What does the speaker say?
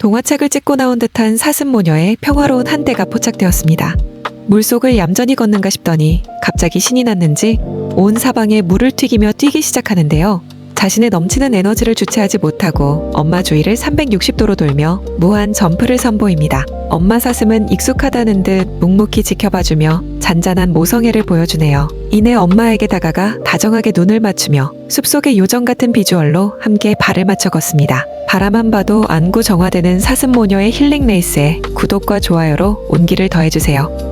동화책을 찍고 나온 듯한 사슴모녀의 평화로운 한대가 포착되었습니다. 물속을 얌전히 걷는가 싶더니 갑자기 신이 났는지 온 사방에 물을 튀기며 뛰기 시작하는데요. 자신의 넘치는 에너지를 주체하지 못하고 엄마 주위를 360도로 돌며 무한 점프를 선보입니다. 엄마 사슴은 익숙하다는 듯 묵묵히 지켜봐주며 잔잔한 모성애를 보여주네요. 이내 엄마에게 다가가 다정하게 눈을 맞추며 숲속의 요정 같은 비주얼로 함께 발을 맞춰 걷습니다. 바라만 봐도 안구 정화되는 사슴모녀의 힐링 레이스에 구독과 좋아요로 온기를 더해주세요.